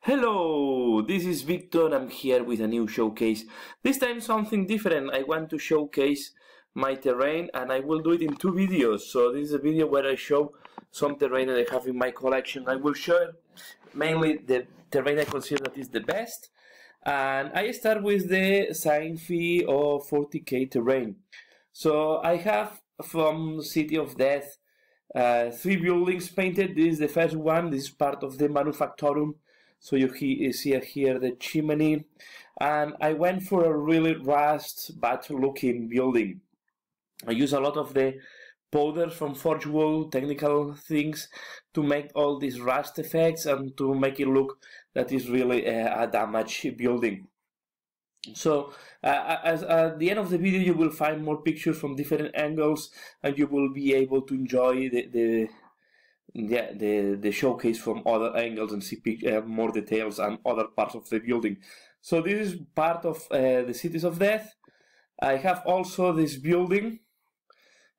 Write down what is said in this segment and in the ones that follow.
Hello, this is Victor. I'm here with a new showcase. This time something different. I want to showcase my terrain and I will do it in two videos. So this is a video where I show some terrain that I have in my collection. I will show mainly the terrain I consider that is the best. And I start with the sign fee of 40k terrain. So I have from City of Death 3 buildings painted. This is the first one. This is part of the Manufactorum. So you see here the chimney, and I went for a really rust bad looking building. I use a lot of the powders from Forge World, technical things, to make all these rust effects and to make it look that is really a damaged building. So as at the end of the video you will find more pictures from different angles and you will be able to enjoy the showcase from other angles and see more details and other parts of the building. So this is part of the Cities of Death. I have also this building.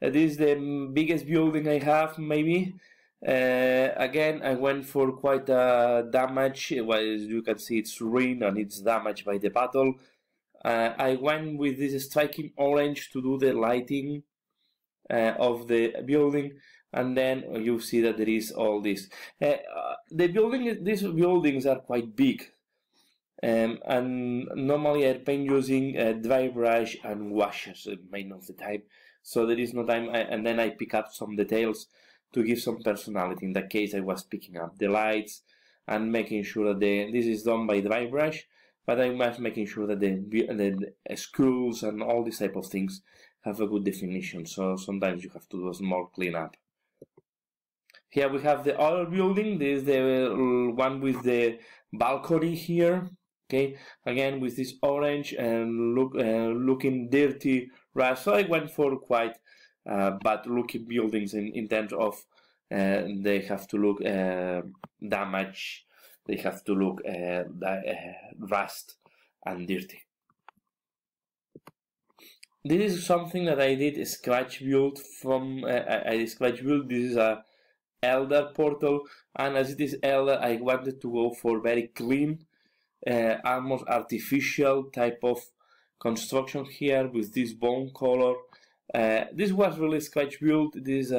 This is the biggest building I have, maybe. Again, I went for quite a damage. Well, as you can see, it's ruined and it's damaged by the battle. I went with this striking orange to do the lighting of the building, and then you see that there is all this. These buildings are quite big, and normally I paint using dry brush and washes most of the time. So there is no time, and then I pick up some details to give some personality. In that case, I was picking up the lights and making sure that this is done by dry brush, but I was making sure that the schools and all these type of things have a good definition. So sometimes you have to do a small cleanup. Here we have the other building. This is the one with the balcony here. Okay, again with this orange and looking dirty rust. So I went for quite bad looking buildings in terms of they have to look damaged. They have to look rust and dirty. This is something that I did scratch build from. I scratch build. This is a Elder portal, and as it is Elder, I wanted to go for very clean, almost artificial type of construction here with this bone color. This was really scratch build. This is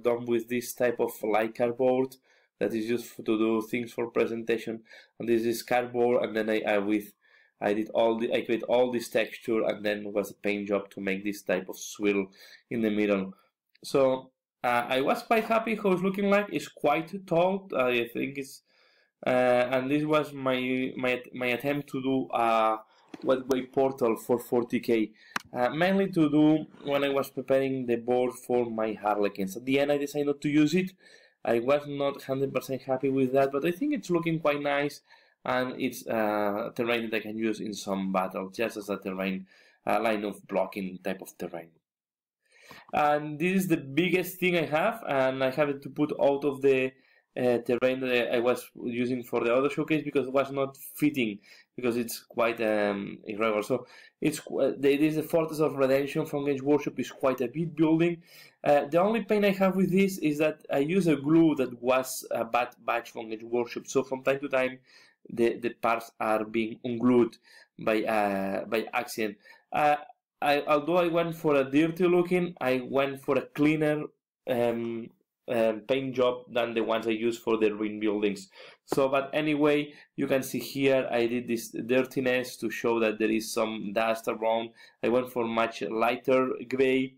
done with this type of light cardboard that is used to do things for presentation, and this is cardboard, and then I create all this texture, and then was a paint job to make this type of swivel in the middle. So I was quite happy how it's looking like. It's quite tall. I think it's and this was my attempt to do a wet way portal for 40k, mainly to do when I was preparing the board for my Harlequins. At the end I decided not to use it. I was not 100% happy with that, but I think it's looking quite nice, and it's terrain that I can use in some battles, just as a terrain line of blocking type of terrain. And this is the biggest thing I have, and I have to put out of the terrain that I was using for the other showcase because it was not fitting, because it's quite irregular. So this is the Fortress of Redemption from Games Workshop. Is quite a big building. The only pain I have with this is that I use a glue that was a bad batch from Games Workshop. So from time to time, the parts are being unglued by accident. Although I went for a dirty looking, I went for a cleaner paint job than the ones I use for the ruined buildings. So, but anyway, you can see here I did this dirtiness to show that there is some dust around. I went for much lighter gray.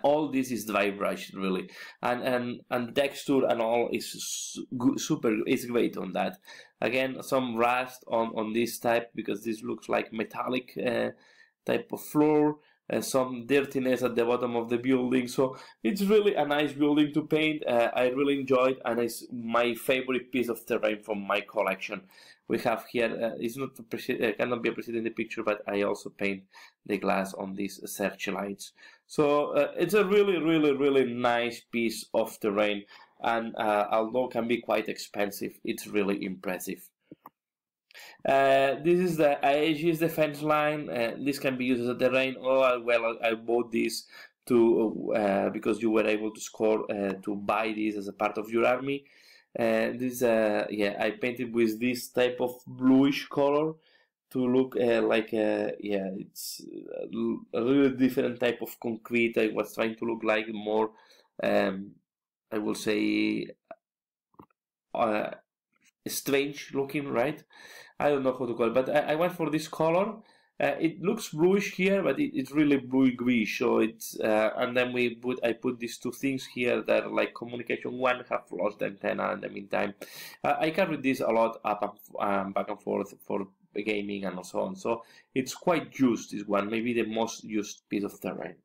All this is dry brush really, and texture and all is is great on that. Again, some rust on this type because this looks like metallic type of floor, some dirtiness at the bottom of the building. So it's really a nice building to paint. I really enjoyed, and it's my favorite piece of terrain from my collection. We have here, it's not cannot be appreciated in the picture, but I also paint the glass on these searchlights. So it's a really nice piece of terrain, and although it can be quite expensive, it's really impressive. This is the Aegis defense line. This can be used as a terrain. Oh well, I bought this to because you were able to score to buy this as a part of your army. This yeah, I painted with this type of bluish color to look like yeah, it's a really different type of concrete. I was trying to look like more I will say strange looking, right? I don't know how to call it, but I went for this color. It looks bluish here, but it's really bluey-greyish. So it's and then I put these two things here that are like communication. One have lost the antenna in the meantime. I carried this a lot up and back and forth for gaming and so on. So it's quite used, this one, maybe the most used piece of terrain.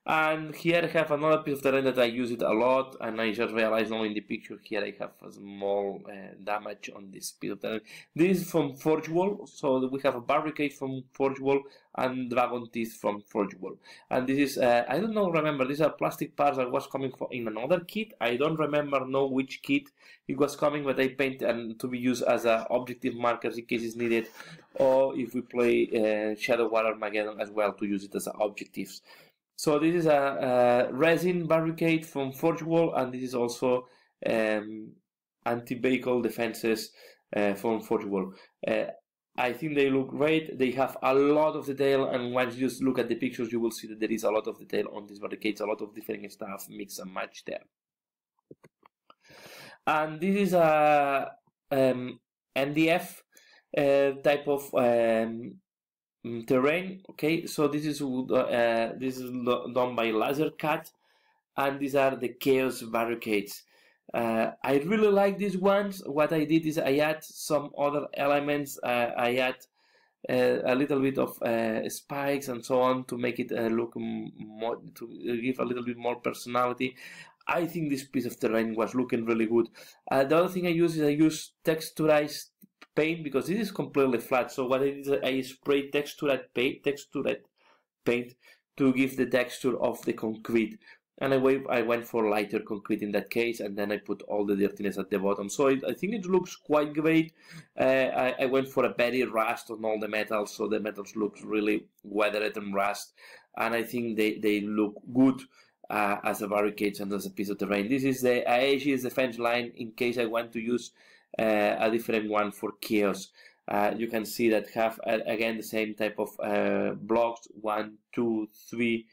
And here I have another piece of terrain that I use it a lot, and I just realized now in the picture here I have a small damage on this piece of terrain. This is from Forge Wall, so we have a barricade from Forge Wall and dragon teeth from Forge Wall. And this is, I don't know, remember, these are plastic parts that was coming in another kit. I don't remember which kit it was coming, but I paint and to be used as objective markers in case it's needed, or if we play Shadow War Armageddon as well, to use it as objectives. So this is a resin barricade from Forge Wall, and this is also anti-vehicle defenses from Forge Wall. I think they look great. They have a lot of detail, and once you just look at the pictures, you will see that there is a lot of detail on these barricades, a lot of different stuff, mix and match there. And this is a MDF type of terrain. Okay, so this is done by laser cut, and these are the chaos barricades. I really like these ones. What I did is I add some other elements. I add a little bit of spikes and so on to make it look more, to give a little bit more personality. I think this piece of terrain was looking really good. The other thing I use is texturized paint, because this is completely flat. So what I did is I sprayed textured paint to give the texture of the concrete, and I went for lighter concrete in that case, and then I put all the dirtiness at the bottom. So I think it looks quite great. I went for a very rust on all the metals, so the metals look really weathered and rust, and I think they look good as a barricades and as a piece of terrain. This is the Aegis defense line in case I want to use a different one for chaos. You can see that have again the same type of blocks, 1, 2, 3,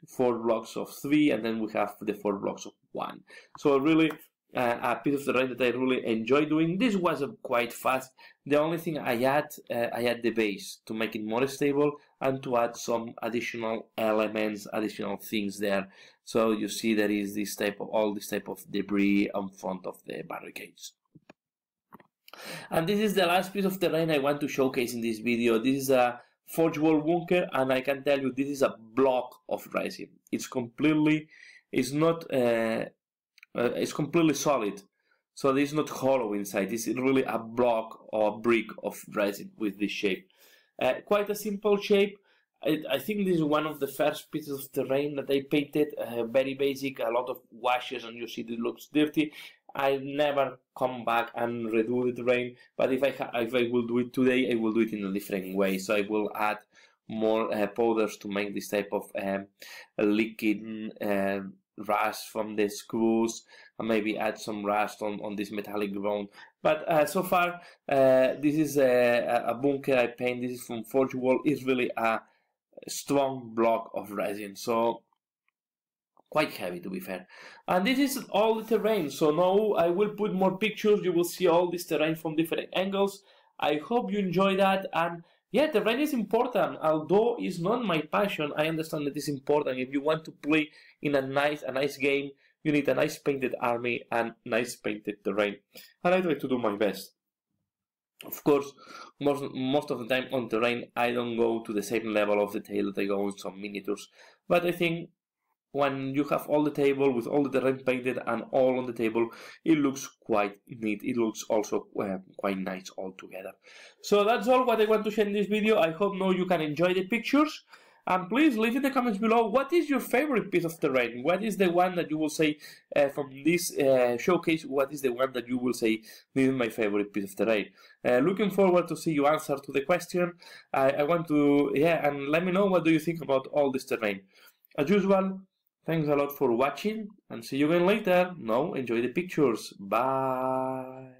4 blocks of 3, and then we have the 4 blocks of 1. So really a piece of terrain that I really enjoy doing. This was quite fast. The only thing I add the base to make it more stable and to add some additional elements, additional things there. So you see there is this type of all this type of debris in front of the barricades. And this is the last piece of terrain I want to showcase in this video. This is a Forge Wall bunker, and I can tell you this is a block of resin. It's completely solid, so this is not hollow inside. This is really a block or a brick of resin with this shape. Quite a simple shape. I think this is one of the first pieces of terrain that I painted. Very basic, a lot of washes, and you see it looks dirty. I never come back and redo the terrain, but if I will do it today, I will do it in a different way. So I will add more powders to make this type of liquid rust from the screws, and maybe add some rust on this metallic ground. But so far, this is a bunker I paint. This is from Forge Wall. It's really a strong block of resin, so quite heavy to be fair. And this is all the terrain. So now I will put more pictures. You will see all this terrain from different angles. I hope you enjoy that. And yeah, terrain is important. Although it's not my passion, I understand that it's important. If you want to play in a nice game, you need a nice painted army and nice painted terrain. And I try to do my best. Of course, most of the time on terrain, I don't go to the same level of detail that I go on some miniatures. But I think when you have all the table with all the terrain painted and all on the table, it looks quite neat. It looks also quite nice all together. So that's all what I want to share in this video. I hope now you can enjoy the pictures. And please leave in the comments below, what is your favorite piece of terrain? What is the one that you will say from this showcase, what is the one that you will say, this is my favorite piece of terrain? Looking forward to see you answer to the question. I want to, and let me know what do you think about all this terrain. As usual, Thanks a lot for watching and see you again later. Now enjoy the pictures. Bye.